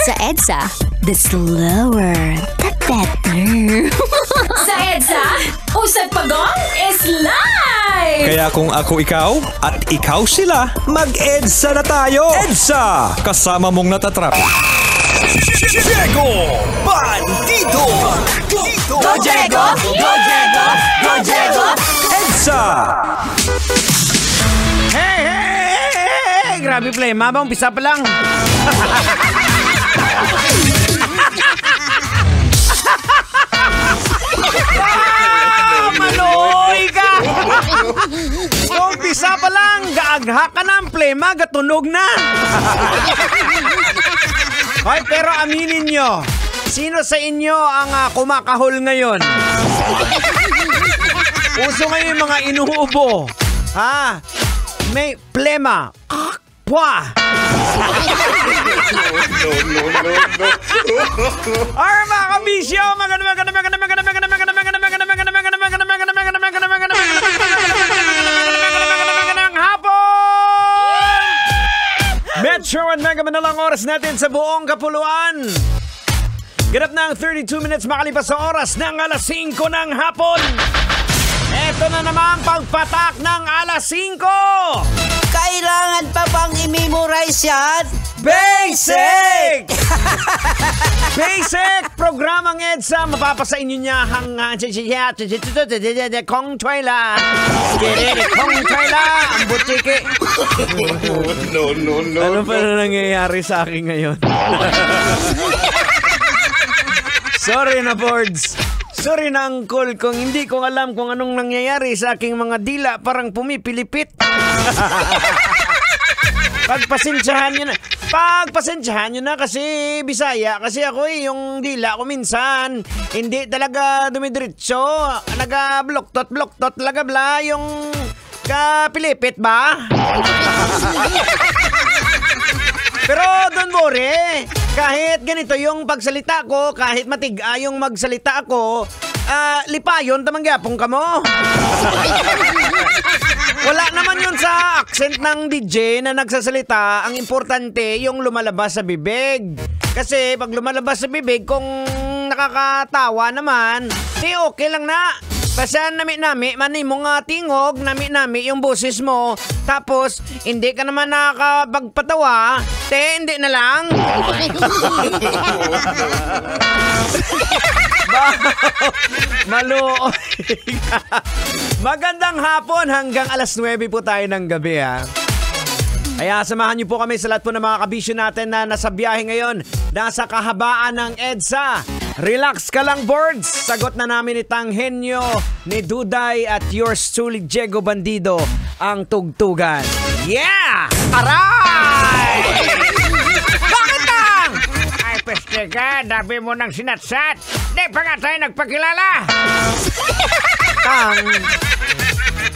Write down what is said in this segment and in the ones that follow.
Sa EDSA, the slower, the better. Sa EDSA, Usag Pagong is live! Kaya kung ako ikaw at ikaw sila, mag-EDSA na tayo! EDSA! Kasama mong natatrap. Diego Bandido! Go Diego! Go Diego! Go Diego! EDSA! Hey! Grabe play, mabang umpisa pa lang. Maloy ka! Umpisa pa lang, gaagha ka ng plema, gatunog na. Hoy, pero aminin nyo, sino sa inyo ang kumakahol ngayon? Uso ngayon yung mga inuubo. Ha? May plema. Pwa! Or mga kabisyo, magandang hapon! Metro at Mega Manila ang oras natin sa buong kapuluan. Ganap na ang 32 minutes makalipas sa oras ng alas 5 ng hapon. Ito na naman pagpatak ng alas 5. Kailangan pa bang i-memorize yan? Basic! Basic! Programang EDSA, mapapasa inyo niya Kong Choy La. Kong Choy La, ang butiki. No. Ano pa na nangyayari sa akin ngayon? Sorry na, boards. Sorry na, uncle, kung hindi ko alam kung anong nangyayari sa aking mga dila, parang pumipilipit. Pagpasensyahan nyo na kasi Bisaya. Kasi ako yung dila ko minsan, hindi talaga dumidiretso. Naga-bloktot talaga bla, yung kapilipit ba? Pero don't worry, kahit ganito yung pagsalita ko, kahit matiga yung magsalita ako, lipayon tamanggapong ka mo. Wala naman yun sa accent ng DJ na nagsasalita. Ang importante yung lumalabas sa bibig. Kasi pag lumalabas sa bibig, kung nakakatawa naman, okay lang na. Basta nami-nami, mani mo nga tingog, nami-nami yung boses mo. Tapos, hindi ka naman nakakapagpatawa, hindi na lang. Maluoy ka. Magandang hapon, hanggang alas 9 po tayo ng gabi, ha. Kaya samahan niyo po kami sa lahat po ng mga kabisyo natin na nasa biyahe ngayon. Nasa kahabaan ng EDSA. Relax ka lang, boards. Sagot na namin ni Tanghenyo, ni Duday at yours truly, Diego Bandido, ang tugtugan. Yeah! Aray! Bakit Tang? Ay, peste ka. Dabi mo ng sinatsat. Di pa nga tayo nagpakilala. Tang,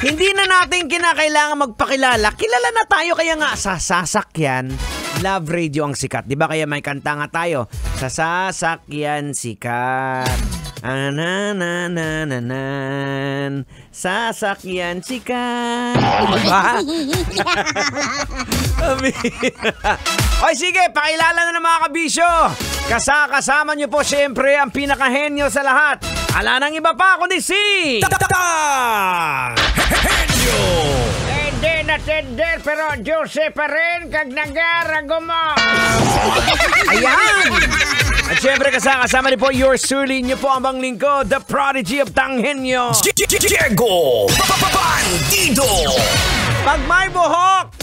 hindi na natin kinakailangan magpakilala. Kilala na tayo, kaya nga sa sasakyan, Love Radio ang sikat. Di ba kaya may kanta nga tayo? Sa sasakyan sikat. Ananananan. Sasakyan sikat. Diba? Oy, sige, pakilala na ng mga kabisyo. Kasama nyo po siyempre ang pinakahenyo sa lahat. Ala nang iba pa kundi si Henyo. Hindi na tender, pero Jose pa rin kag nagarago mo. Ayan! At syempre kasama din po yours truly, nyo po ang bang lingkod, the prodigy of Tanghenyo, Diego Bandido! Pag may buhok!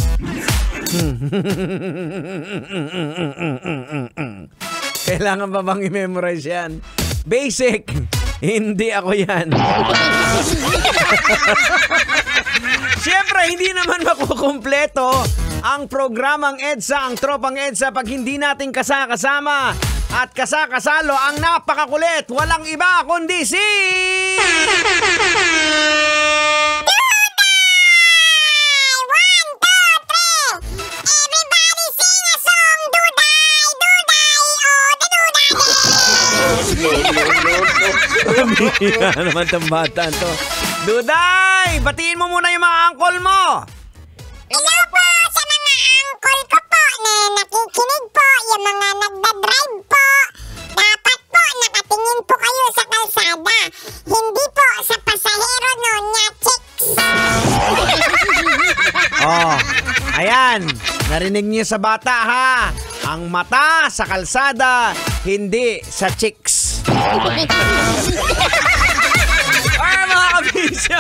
Kailangan ba bang i-memorize yan? Basic! Hindi ako yan. Siyempre, hindi naman makukumpleto ang programang EDSA, ang tropang EDSA, pag hindi natin kasama at kasakasalo ang napakakulit. Walang iba kundi si... Pamilya naman itong bata to. Duday! Batiin mo muna yung mga uncle mo! Hello po sa mga uncle ko po na nakikinig po, yung mga nagdadrive Oh, ayan. Narinig niyo sa bata ha. Ang mata sa kalsada, hindi sa chicks. Alright mga kabisyo.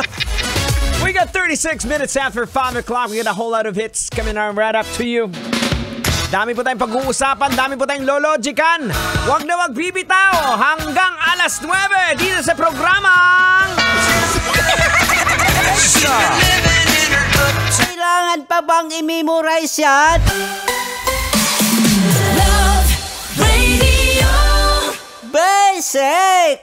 We got 36 minutes after 5 o'clock. We got a whole lot of hits coming on right up to you. Dami po tayong pag-uusapan, dami po tayong lologikan. Huwag na wag bibitaw hanggang alas 9 dito sa programang EDSA. Kailangan pa bang i-memorize yan? Love Radio. Basic!